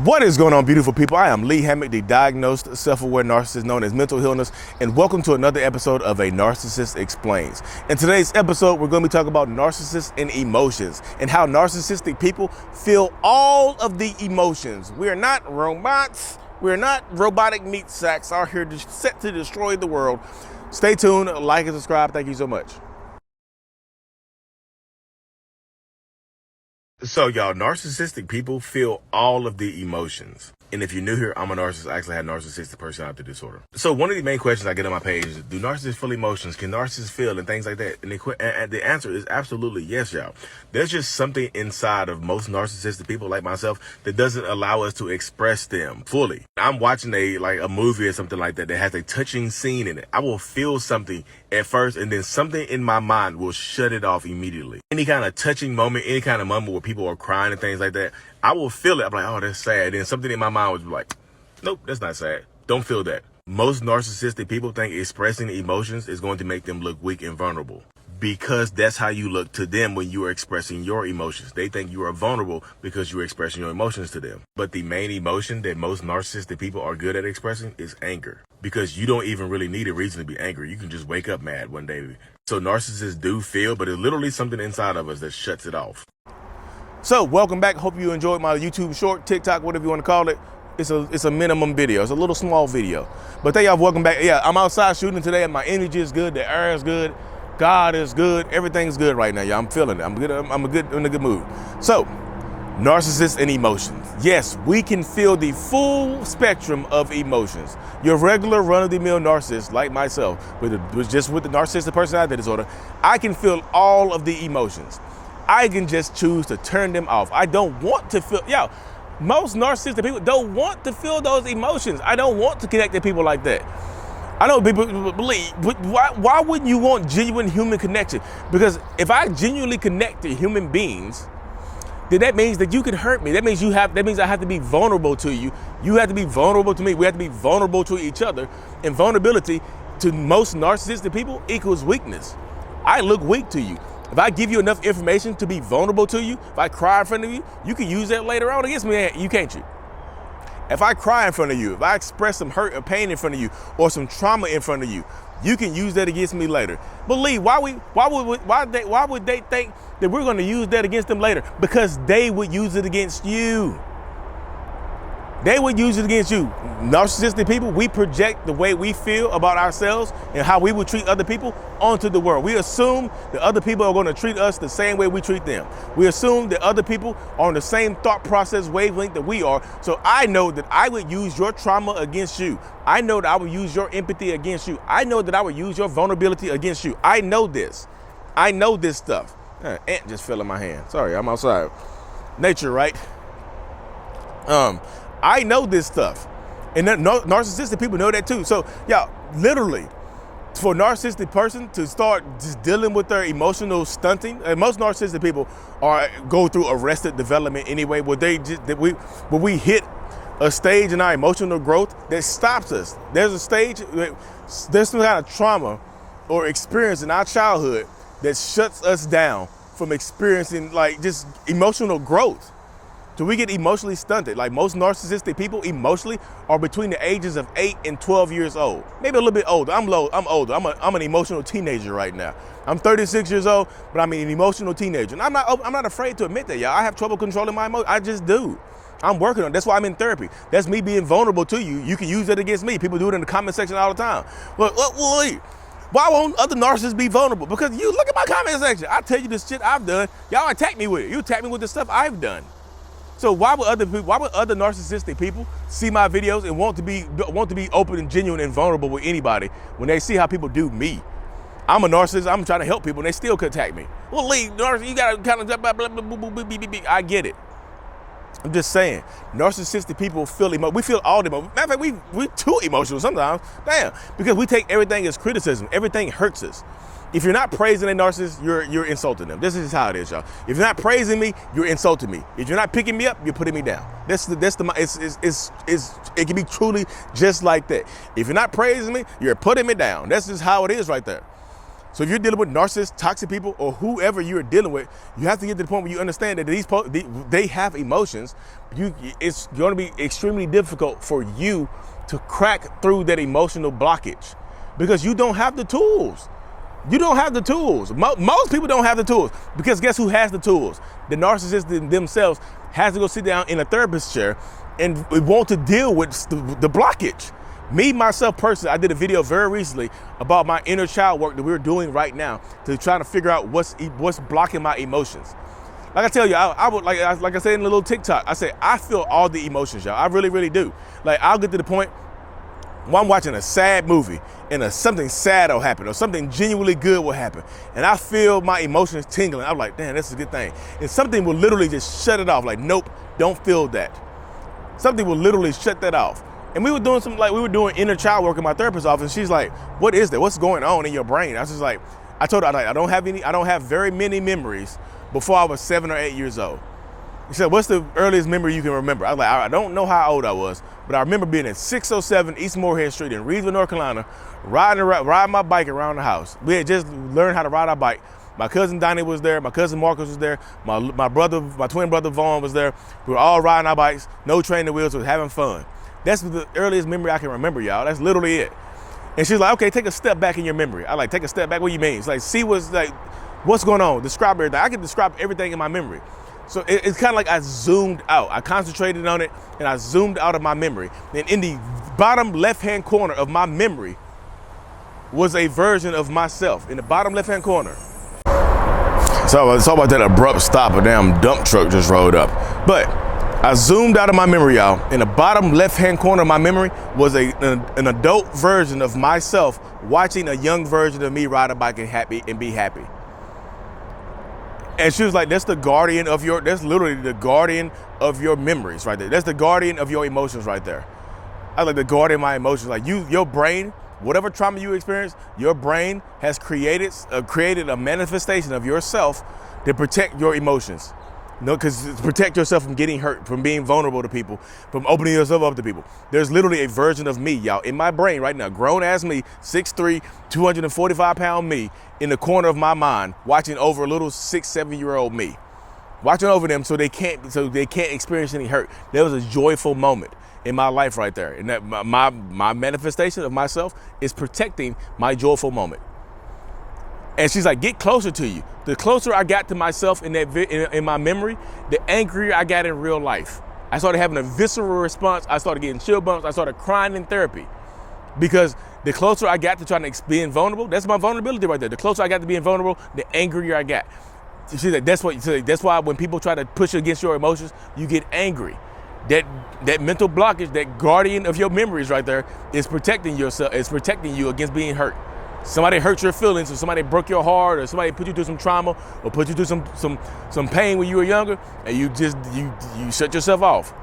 What is going on, beautiful people? I am Lee Hammock, the diagnosed self-aware narcissist known as mental illness, and welcome to another episode of A Narcissist Explains. In today's episode, we're going to be talking about narcissists and emotions and how narcissistic people feel all of the emotions. We are not robots. We're not robotic meat sacks out here set to destroy the world. Stay tuned, like and subscribe. Thank you so much. So y'all, narcissistic people feel all of the emotions. And if you're new here, I'm a narcissist. I actually had narcissistic personality disorder. So one of the main questions I get on my page is, do narcissists feel emotions? Can narcissists feel and things like that? And the answer is absolutely yes, y'all. There's just something inside of most narcissistic people like myself that doesn't allow us to express them fully. I'm watching a movie or something like that that has a touching scene in it. I will feel something at first, and then something in my mind will shut it off immediately. Any kind of touching moment, any kind of moment where people are crying and things like that, I will feel it. I'm like, oh, that's sad. And something in my mind was like, nope, that's not sad. Don't feel that. Most narcissistic people think expressing emotions is going to make them look weak and vulnerable, because that's how you look to them when you are expressing your emotions. They think you are vulnerable because you're expressing your emotions to them. But the main emotion that most narcissistic people are good at expressing is anger, because you don't even really need a reason to be angry. You can just wake up mad one day. So narcissists do feel, but it's literally something inside of us that shuts it off. So welcome back. Hope you enjoyed my YouTube short, TikTok, whatever you want to call it. It's a minimum video. It's a little small video. But thank y'all for welcome back. Yeah, I'm outside shooting today and my energy is good. The air is good. God is good. Everything's good right now, y'all. I'm feeling it. I'm good. I'm in a good mood. So, narcissists and emotions. Yes, we can feel the full spectrum of emotions. Your regular run-of-the-mill narcissist, like myself, with the narcissistic personality disorder, I can feel all of the emotions. I can just choose to turn them off. I don't want to feel, most narcissistic people don't want to feel those emotions. I don't want to connect to people like that. I know people believe, but why wouldn't you want genuine human connection? Because if I genuinely connect to human beings, then that means that you can hurt me. That means I have to be vulnerable to you. You have to be vulnerable to me. We have to be vulnerable to each other. And vulnerability to most narcissistic people equals weakness. I look weak to you. If I give you enough information to be vulnerable to you, if I cry in front of you, you can use that later on against me, you can't you? If I cry in front of you, if I express some hurt or pain in front of you, or some trauma in front of you, you can use that against me later. Believe, why would they think that we're going to use that against them later? Because they would use it against you. They would use it against you. Narcissistic people, we project the way we feel about ourselves and how we would treat other people onto the world. We assume that other people are going to treat us the same way we treat them. We assume that other people are on the same thought process wavelength that we are. So I know that I would use your trauma against you. I know that I would use your empathy against you. I know that I would use your vulnerability against you. I know this. I know this stuff. Ant just fell in my hand. Sorry, I'm outside. Nature, right? I know this stuff, and narcissistic people know that too. So, literally, for a narcissistic person to start just dealing with their emotional stunting, and most narcissistic people go through arrested development anyway, where we hit a stage in our emotional growth that stops us. There's a stage, there's some kind of trauma or experience in our childhood that shuts us down from experiencing just emotional growth. So we get emotionally stunted. Like most narcissistic people emotionally are between the ages of 8 and 12 years old. Maybe a little bit older. I'm older. I'm an emotional teenager right now. I'm 36 years old, but I'm an emotional teenager. And I'm not afraid to admit that, y'all. I have trouble controlling my emotions. I just do. I'm working on it. That's why I'm in therapy. That's me being vulnerable to you. You can use that against me. People do it in the comment section all the time. Well, why won't other narcissists be vulnerable? Because you look at my comment section. I tell you the shit I've done. Y'all attack me with it. You attack me with the stuff I've done. So why would other narcissistic people see my videos and want to be open and genuine and vulnerable with anybody when they see how people do me? I'm a narcissist. I'm trying to help people, and they still could attack me. Well, Lee, narcissist, you gotta kind of blah, blah, blah, blah, blah, blah, blah, blah. I get it. I'm just saying, narcissistic people feel we feel all the emotions. Matter of fact, we too emotional sometimes. Damn, because we take everything as criticism. Everything hurts us. If you're not praising a narcissist, you're insulting them. This is how it is, y'all. If you're not praising me, you're insulting me. If you're not picking me up, you're putting me down. It can be truly just like that. If you're not praising me, you're putting me down. That's just how it is right there. So if you're dealing with narcissists, toxic people, or whoever you're dealing with, you have to get to the point where you understand that they have emotions. It's going to be extremely difficult for you to crack through that emotional blockage because you don't have the tools. You don't have the tools. Most people don't have the tools because guess who has the tools? The narcissists themselves has to go sit down in a therapist chair and want to deal with the blockage. Me, myself, personally, I did a video very recently about my inner child work that we're doing right now to try to figure out what's blocking my emotions. Like I tell you, I would like I said in a little TikTok, I say I feel all the emotions, y'all. I really, really do. Like I'll get to the point when I'm watching a sad movie and something sad will happen or something genuinely good will happen, and I feel my emotions tingling. I'm like, damn, this is a good thing. And something will literally just shut it off. Like, nope, don't feel that. Something will literally shut that off. And we were doing inner child work in my therapist's office. She's like, what is that? What's going on in your brain? I was just like, I told her, I don't have very many memories before I was 7 or 8 years old. She said, what's the earliest memory you can remember? I was like, I don't know how old I was, but I remember being at 607 East Moorhead Street in Reedsville, North Carolina, riding my bike around the house. We had just learned how to ride our bike. My cousin Donnie was there. My cousin Marcus was there. My twin brother Vaughn was there. We were all riding our bikes, no training wheels, we were having fun. That's the earliest memory I can remember, y'all. That's literally it. And she's like, okay, take a step back in your memory. I like, take a step back. What do you mean? It's like, see what's going on? Describe everything. I can describe everything in my memory. So it's kind of like I zoomed out. I concentrated on it and I zoomed out of my memory. And in the bottom left-hand corner of my memory was a version of myself in the bottom left-hand corner. So it's all about that abrupt stop. A damn dump truck just rolled up. But I zoomed out of my memory, y'all. In the bottom left-hand corner of my memory was an adult version of myself watching a young version of me ride a bike and be happy. And she was like, that's literally the guardian of your memories right there. That's the guardian of your emotions right there. I like the guardian of my emotions. Like your brain, whatever trauma you experience, your brain has created a manifestation of yourself to protect your emotions. No, because protect yourself from getting hurt, from being vulnerable to people, from opening yourself up to people. There's literally a version of me, y'all, in my brain right now, grown ass me, 6'3", 245-pound me, in the corner of my mind, watching over a little 6-7-year-old me, watching over them so they can't experience any hurt. There was a joyful moment in my life right there, and that my manifestation of myself is protecting my joyful moment. And she's like, get closer to you. The closer I got to myself in my memory, the angrier I got in real life. I started having a visceral response. I started getting chill bumps. I started crying in therapy because the closer I got to trying to being vulnerable, that's my vulnerability right there. The closer I got to being vulnerable, the angrier I got. She's like, that's why when people try to push against your emotions, you get angry. That mental blockage, that guardian of your memories right there is protecting yourself, is protecting you against being hurt. Somebody hurt your feelings, or somebody broke your heart, or somebody put you through some trauma, or put you through some pain when you were younger, and you shut yourself off.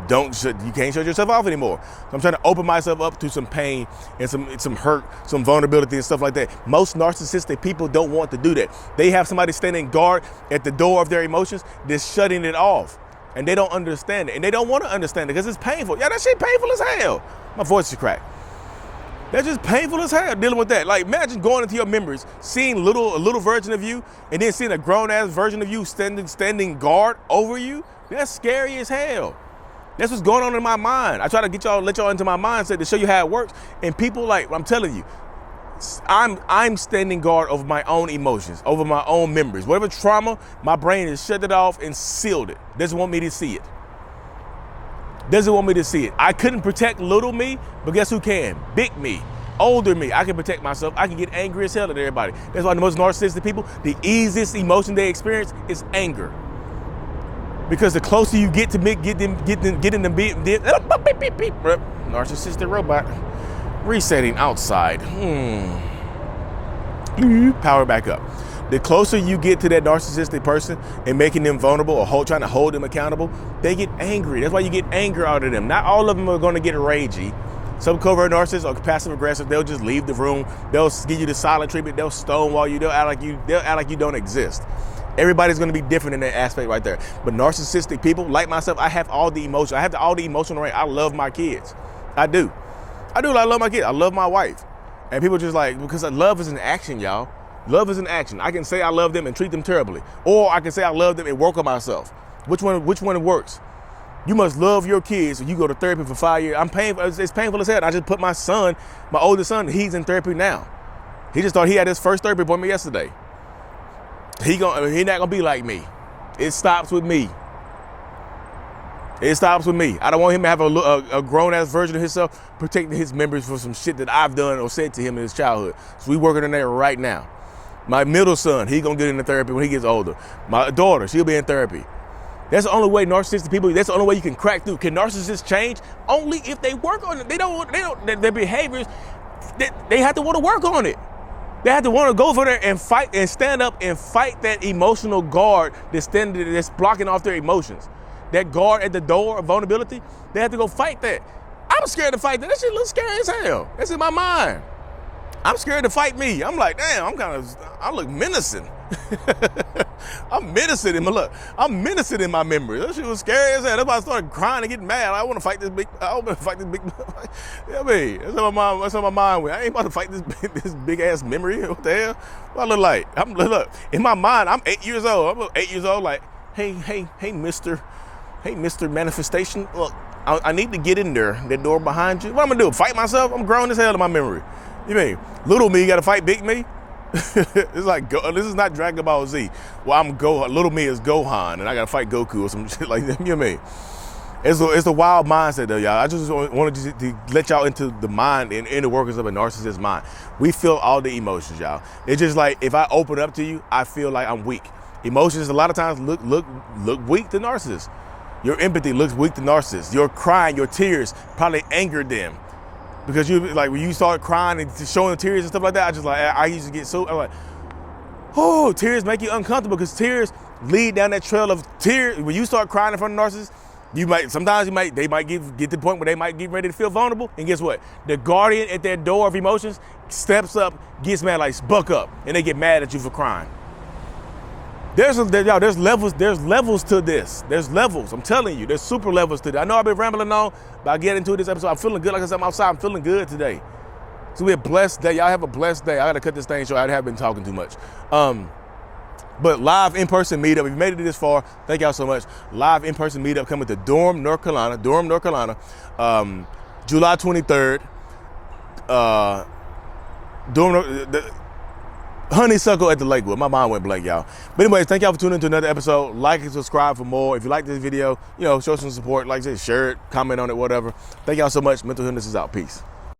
You can't shut yourself off anymore. So I'm trying to open myself up to some pain and some hurt, some vulnerability and stuff like that. Most narcissistic people don't want to do that. They have somebody standing guard at the door of their emotions, just shutting it off. And they don't understand it. And they don't want to understand it because it's painful. Yeah, that shit painful as hell. My voice is cracked. That's just painful as hell dealing with that. Like, imagine going into your memories, seeing a little version of you, and then seeing a grown-ass version of you standing guard over you. That's scary as hell. That's what's going on in my mind. I try to let y'all into my mindset to show you how it works. And people, like, I'm telling you, I'm standing guard over my own emotions, over my own memories. Whatever trauma, my brain has shut it off and sealed it. Doesn't want me to see it. Doesn't want me to see it. I couldn't protect little me, but guess who can? Big me, older me. I can protect myself. I can get angry as hell at everybody. That's why the most narcissistic people, the easiest emotion they experience is anger. Because the closer you get to getting them narcissistic robot resetting outside. Power back up. The closer you get to that narcissistic person and making them vulnerable or trying to hold them accountable, they get angry. That's why you get anger out of them. Not all of them are going to get ragey. Some covert narcissists are passive aggressive. They'll just leave the room. They'll give you the silent treatment. They'll stonewall you. They'll act like you don't exist. Everybody's going to be different in that aspect right there. But narcissistic people, like myself, I have all the emotion. I have all the emotional range. I love my kids. I do. I love my kids. I love my wife. And people just like, because love is an action, y'all. Love is an action. I can say I love them and treat them terribly. Or I can say I love them and work on myself. Which one works? You must love your kids. You go to therapy for 5 years. It's painful as hell. I just put my oldest son, he's in therapy now. He just thought he had his first therapy appointment yesterday. He not gonna be like me. It stops with me. It stops with me. I don't want him to have a grown-ass version of himself protecting his memories for some shit that I've done or said to him in his childhood. So we working on that right now. My middle son, he gonna get into therapy when he gets older. My daughter, she'll be in therapy. That's the only way narcissistic people, that's the only way you can crack through. Can narcissists change? Only if they work on it. They don't, their behaviors, they have to want to work on it. They have to want to go for there and fight and stand up and fight that emotional guard that's blocking off their emotions. That guard at the door of vulnerability, they have to go fight that. I'm scared to fight that. That shit looks scary as hell. That's in my mind. I'm scared to fight me. I'm like, damn, I look menacing. I'm menacing in my memory. That shit was scary as hell. That's why I started crying and getting mad. I want to fight this big. You know what I mean? That's how my mind went. I ain't about to fight this big ass memory. What the hell? What I look like? Look, in my mind, I'm 8 years old. I'm 8 years old. Like, hey, Mr. Manifestation. Look, I need to get in there. That door behind you. What I'm gonna do? Fight myself? I'm grown as hell in my memory. You mean little me got to fight big me? It's like, this is not Dragon Ball Z. Well, I'm Gohan. Little me is Gohan, and I got to fight Goku or some shit like that. You know what I mean? It's a wild mindset, though, y'all. I just wanted to let y'all into the mind and inner workings of a narcissist's mind. We feel all the emotions, y'all. It's just like, if I open up to you, I feel like I'm weak. Emotions a lot of times look weak to narcissists. Your empathy looks weak to narcissists. Your crying, your tears probably angered them. Because you like when you start crying and showing the tears and stuff like that, I used to get so, I'm like, oh, tears make you uncomfortable because tears lead down that trail of tears. When you start crying in front of narcissists, they might get to the point where they might get ready to feel vulnerable. And guess what? The guardian at their door of emotions steps up, gets mad, like, buck up, and they get mad at you for crying. There's levels to this. There's levels. I'm telling you, there's super levels to this. I know I've been rambling on, but I get into this episode. I'm feeling good. Like I said, I'm outside. I'm feeling good today. So we have a blessed day. Y'all have a blessed day. I got to cut this thing short. I haven't been talking too much. But live in-person meetup. If you made it this far, thank y'all so much. Live in-person meetup coming to Durham, North Carolina. July 23rd. Honeysuckle at the Lakewood. My mind went blank, y'all. But anyways, thank y'all for tuning into another episode. Like and subscribe for more. If you like this video, show some support. Like I said, share it, comment on it, whatever. Thank y'all so much. Mental Illness is out. Peace.